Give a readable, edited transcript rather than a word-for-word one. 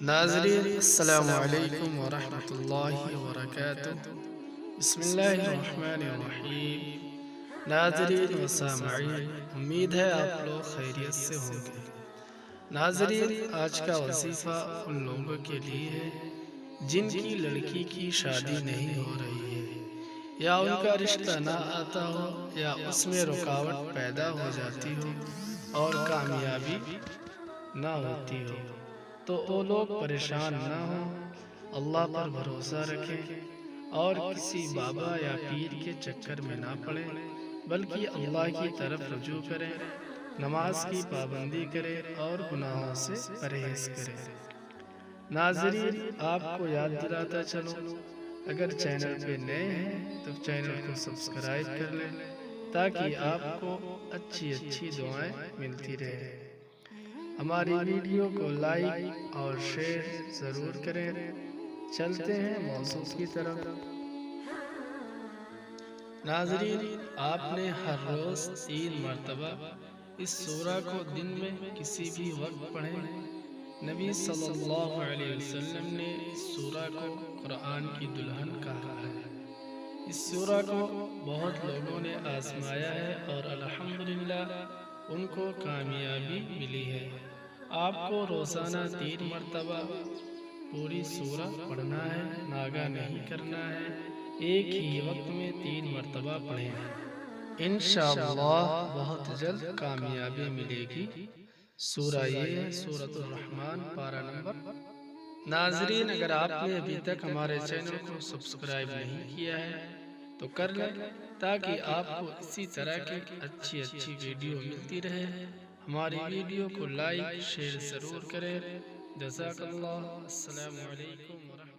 ناظرین السلام علیکم ورحمۃ اللہ وبرکاتہ۔ بسم اللہ الرحمن الرحیم۔ ناظرین و سامعین، امید ہے آپ لوگ خیریت سے ہوں گے۔ ناظرین، آج کا وظیفہ ان لوگوں کے لیے ہے جن کی لڑکی کی شادی نہیں ہو رہی ہے، یا ان کا رشتہ نہ آتا ہو، یا اس میں رکاوٹ پیدا ہو جاتی ہو اور کامیابی نہ ہوتی ہو، تو وہ لوگ پریشان نہ ہوں، اللہ پر بھروسہ رکھیں اور کسی بابا یا پیر کے چکر میں نہ پڑیں، بلکہ اللہ کی طرف رجوع کریں، نماز کی پابندی کریں اور گناہوں سے پرہیز کریں۔ ناظرین، آپ کو یاد دلاتا چلوں، اگر چینل پہ نئے ہیں تو چینل کو سبسکرائب کر لیں تاکہ آپ کو اچھی دعائیں ملتی رہیں۔ ہماری ویڈیو کو لائک اور شیئر ضرور کریں۔ چلتے ہیں موضوع کی طرف۔ ناظرین، آپ نے ہر روز 3 مرتبہ اس سورہ کو دن میں کسی بھی وقت پڑھیں۔ نبی صلی اللہ علیہ وسلم نے اس سورہ کو قرآن کی دلہن کہا ہے۔ اس سورہ کو بہت لوگوں نے آزمایا ہے اور الحمدللہ ان کو کامیابی ملی ہے۔ آپ کو روزانہ 3 مرتبہ پوری سورہ پڑھنا ہے، ناغہ نہیں کرنا ہے، ایک ہی وقت میں 3 مرتبہ پڑھیں، انشاءاللہ بہت جلد کامیابی ملے گی۔ سورہ یہ ہے سورۃ الرحمن، پارہ نمبر۔ ناظرین، اگر آپ نے ابھی تک ہمارے چینل کو سبسکرائب نہیں کیا ہے تو کر لیں تاکہ آپ کو اسی طرح کی اچھی ویڈیو ملتی رہے۔ ہماری ویڈیو کو لائک شیئر ضرور کریں۔ جزاک اللہ۔ السلام علیکم ورحمۃ اللہ۔